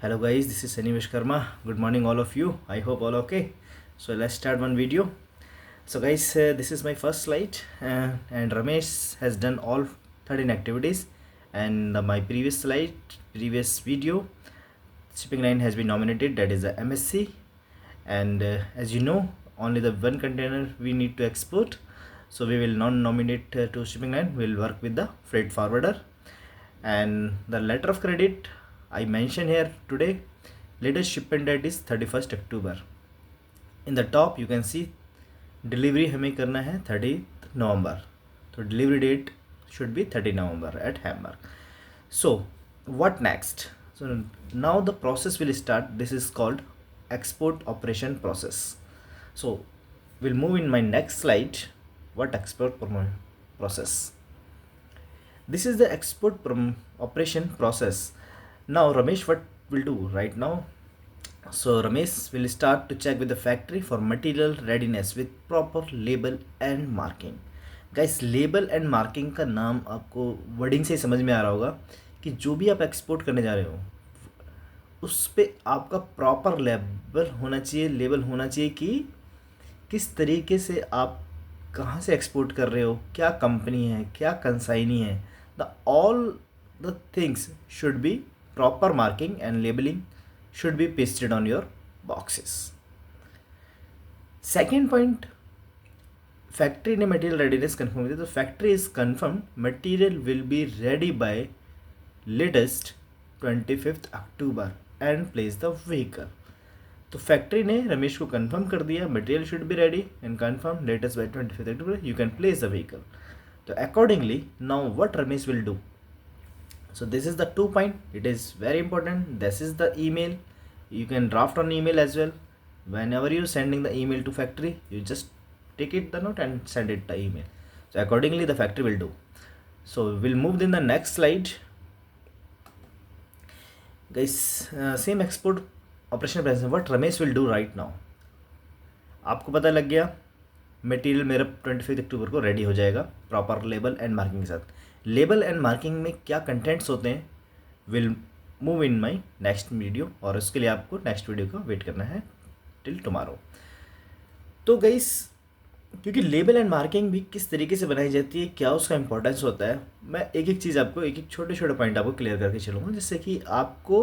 Hello guys, this is Sunny Vishkarma. Good morning all of you. I hope all okay. So let's start one video. So guys, this is my first slide and Ramesh has done all 13 activities and my previous video, shipping line has been nominated, that is the MSC. And as you know, only the one container we need to export. So we will not nominate to shipping line, we will work with the freight forwarder. And the letter of credit I mentioned here today, latest shipment date is 31st October. In the top you can see delivery हमें करना है 30th November, तो delivery date should be 30 November at Hamburg. So what next? So now the process will start. This is called export operation process. So we'll move in my next slide. What export process? This is the export operation process. Now Ramesh, what will do right now? So Ramesh will start to check with the factory for material readiness with proper label and marking. Guys, label and marking का नाम आपको wording से ही समझ में आ रहा होगा कि जो भी आप एक्सपोर्ट करने जा रहे हो उस पे आपका प्रॉपर लेबल होना चाहिए, लेबल होना चाहिए कि किस तरीके से आप कहाँ से एक्सपोर्ट कर रहे हो, क्या कंपनी है, क्या कंसाइनी है. The all the things should be proper marking and labeling should be pasted on your boxes. Second point, factory ने material readiness confirm किया, तो factory is confirmed material will be ready by latest 25th October and place the vehicle. तो factory ने रमेश को confirm कर दिया material should be ready and confirm latest by 25th October you can place the vehicle. तो accordingly now what Ramesh will do. So this is the 2 point. It is very important. This is the email. You can draft on email as well. Whenever you sending the email to factory, you just take it the note and send it the email. So accordingly the factory will do. So we'll move in the next slide. Guys, same export operation present. What Ramesh will do right now. आपको पता लग गया material मेरा 25 अक्टूबर को ready हो जाएगा proper label and marking के साथ. लेबल एंड मार्किंग में क्या कंटेंट्स होते हैं will move in my next video, और उसके लिए आपको नेक्स्ट वीडियो का वेट करना है टिल टुमारो. तो गाइस, क्योंकि लेबल एंड मार्किंग भी किस तरीके से बनाई जाती है, क्या उसका इंपॉर्टेंस होता है, मैं एक एक चीज़ आपको एक एक छोटे छोटे पॉइंट आपको क्लियर करके चलूँगा जिससे कि आपको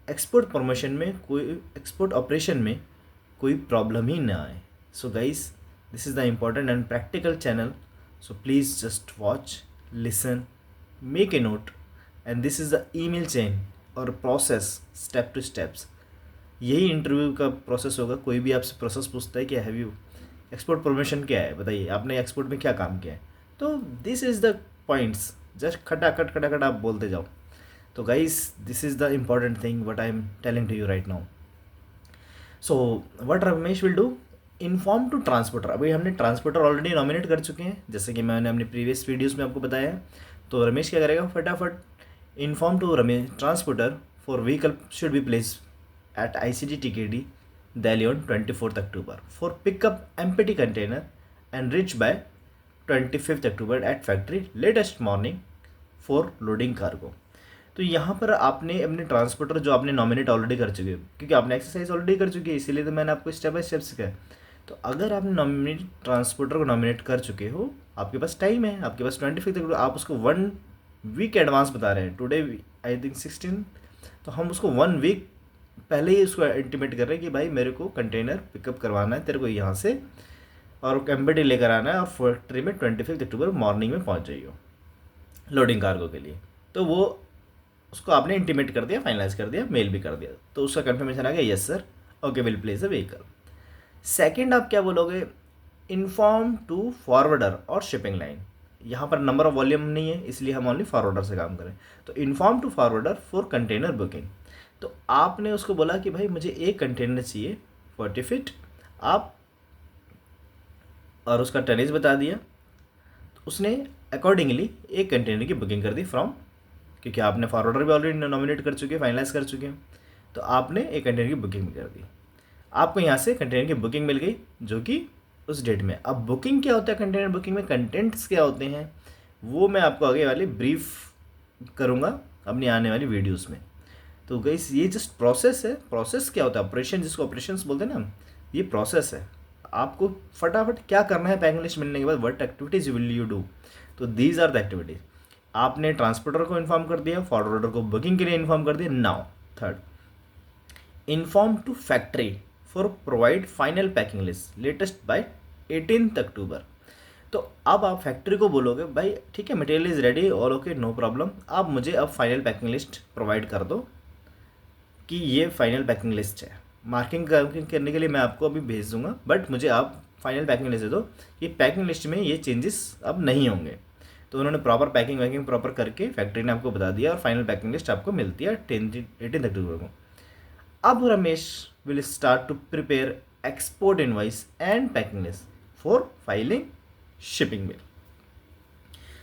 एक्सपोर्ट प्रमोशन में कोई एक्सपोर्ट ऑपरेशन में कोई प्रॉब्लम ही ना आए. So guys, this is the important and practical channel. So please just watch, listen, make a note, and this is the email chain और process step to steps. यही interview का process होगा. कोई भी आपसे प्रोसेस पूछता है कि हैव यू एक्सपोर्ट प्रमोशन क्या है, बताइए आपने एक्सपोर्ट में क्या काम किया है, तो this is the points. Just खटाखट आप बोलते जाओ. तो guys, this is the important thing what I am telling to you right now. So what Ramesh will do, inform to transporter. अभी हमने ट्रांसपोर्टर ऑलरेडी नॉमिनेट कर चुके हैं जैसे कि मैंने अपने प्रीवियस वीडियोस में आपको बताया है. तो रमेश क्या करेगा, फटाफट inform to Ramesh transporter for vehicle should be place at ICD TKD Delhi on 24th October for pickup empty container and reach by 25th October at factory latest morning for loading cargo. तो यहाँ पर आपने अपने ट्रांसपोर्टर जो आपने nominate already कर चुके हो, क्योंकि आपने एक्सरसाइज ऑलरेडी कर चुकी है इसीलिए तो मैंने आपको स्टेप बाय स्टेप सिखाया. तो अगर आपने नॉमिनेट ट्रांसपोर्टर को नॉमिनेट कर चुके हो, आपके पास टाइम है, आपके पास 25 तक, आप उसको 1 वीक एडवांस बता रहे हैं. टुडे आई थिंक 16, तो हम उसको 1 वीक पहले ही उसको इंटीमेट कर रहे हैं कि भाई मेरे को कंटेनर पिकअप करवाना है तेरे को यहाँ से और एम्बेडी लेकर आना है और फैक्ट्री में 25 अक्टूबर मॉर्निंग में पहुँच जाइए लोडिंग कार्गो के लिए. तो वो उसको आपने इंटीमेट कर दिया, फाइनलाइज कर दिया, मेल भी कर दिया, तो उसका कन्फर्मेशन आ गया yes sir, okay will place the vehicle. Second आप क्या बोलोगे, इन्फॉर्म टू फॉरवर्डर और शिपिंग लाइन. यहाँ पर नंबर ऑफ वॉल्यूम नहीं है इसलिए हम ओनली फॉरवर्डर से काम करें. तो inform to forwarder for container booking. तो आपने उसको बोला कि भाई मुझे एक कंटेनर चाहिए 40 फीट आप, और उसका टनेज बता दिया. तो उसने अकॉर्डिंगली एक कंटेनर की बुकिंग कर दी फ्रॉम, क्योंकि आपने फॉरवर्डर भी ऑलरेडी नॉमिनेट कर चुके हैं, फाइनलाइज कर चुके हैं, तो आपने एक कंटेनर की बुकिंग भी कर दी. आपको यहाँ से कंटेनर की बुकिंग मिल गई जो कि उस डेट में. अब बुकिंग क्या होता है, कंटेनर बुकिंग में कंटेंट्स क्या होते हैं वो मैं आपको आगे वाली ब्रीफ करूँगा अपनी आने वाली वीडियोस में. तो गाइस ये जस्ट प्रोसेस है। प्रोसेस क्या होता है? ऑपरेशन, जिसको ऑपरेशंस बोलते हैं ना, ये प्रोसेस है। आपको फटाफट क्या करना है पैकिंग लिस्ट मिलने के बाद, what activities will you do? तो दीज आर द एक्टिविटीज। आपने ट्रांसपोर्टर को इन्फॉर्म कर दिया, फॉरवर्डर को बुकिंग के लिए इन्फॉर्म कर दिया। Now third, inform to factory for provide final packing list latest by 18 October. तो अब आप फैक्ट्री को बोलोगे भाई ठीक है, material is ready, all okay, no problem, आप मुझे अब फाइनल पैकिंग लिस्ट प्रोवाइड कर दो कि ये फाइनल पैकिंग लिस्ट है। मार्किंग करने के लिए मैं आपको अभी भेज दूंगा, बट मुझे आप फाइनल पैकिंग लिस्ट दे दो कि पैकिंग लिस्ट में ये चेंजेस अब नहीं होंगे। तो उन्होंने प्रॉपर पैकिंग वैकिंग प्रॉपर करके फैक्ट्री ने आपको बता दिया और फाइनल पैकिंग लिस्ट आपको मिलती है 18 अक्टूबर को। अब Ramesh will start to prepare export invoice and packing list for filing shipping bill.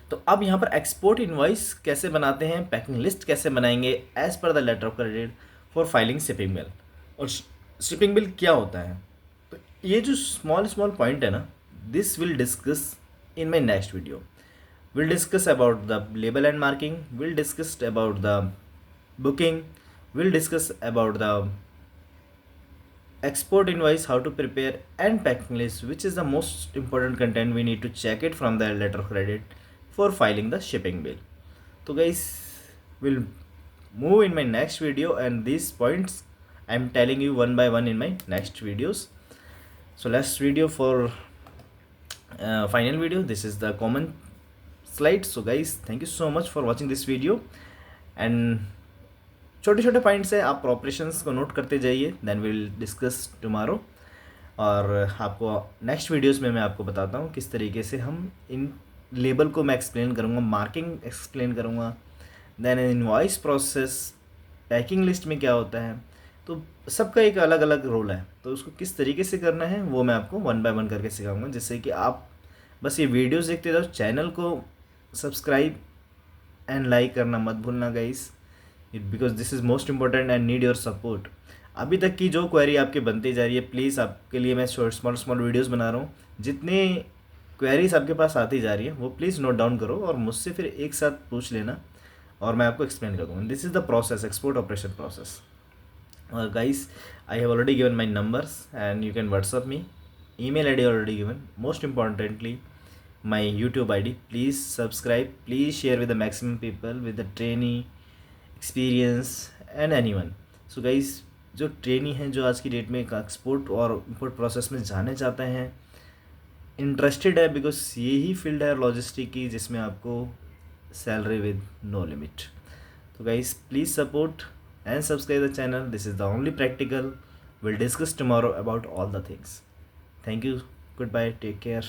तो अब यहाँ पर एक्सपोर्ट इनवॉइस कैसे बनाते हैं, पैकिंग लिस्ट कैसे बनाएंगे, as per the letter of credit for filing shipping bill. और शिपिंग बिल क्या होता है? तो ये जो स्मॉल स्मॉल पॉइंट है ना, this will discuss in my next video. Will discuss about the label and marking, will discuss about the booking, will discuss about the export invoice, how to prepare, and packing list, which is the most important content we need to check it from the letter of credit for filing the shipping bill. So guys, we'll move in my next video, and these points I'm telling you one by one in my next videos. So last video for final video, this is the common slide. So guys, thank you so much for watching this video, and छोटे छोटे points हैं, आप operations को note करते जाइए, then will discuss tomorrow. और आपको next videos में मैं आपको बताता हूँ किस तरीके से हम इन लेबल को मैं एक्सप्लेन करूँगा, मार्किंग एक्सप्लेन करूँगा, then invoice process, packing list में क्या होता है। तो सबका एक अलग अलग रोल है, तो उसको किस तरीके से करना है वो मैं आपको वन बाय वन करके सिखाऊंगा, जिससे कि आप बस ये वीडियोस देखते जाओ। चैनल को सब्सक्राइब एंड लाइक करना मत भूलना guys, because this is most important and need your support. अभी तक की जो क्वेरी आपकी बनती जा रही है, प्लीज़ आपके लिए मैं स्मॉल वीडियोस बना रहा हूँ। जितनी क्वेरीज आपके पास आती जा रही है वो प्लीज़ नोट डाउन करो और मुझसे फिर एक साथ पूछ लेना और मैं आपको एक्सप्लेन कर दूँगा। This is the process, export operation process. और guys, I have already given my numbers and you can WhatsApp me, email ID already given. Most importantly, my YouTube ID. Please subscribe, please share with the maximum people, with the trainee, experience and anyone. So guys, जो trainee हैं जो आज की date में export और import process में जाने चाहते हैं, इंटरेस्टेड है, बिकॉज यही फील्ड है लॉजिस्टिक की जिसमें आपको सैलरी विद नो लिमिट। तो guys, please support and subscribe the channel. This is the only practical. We'll discuss tomorrow about all the things. Thank you. Goodbye. Take care.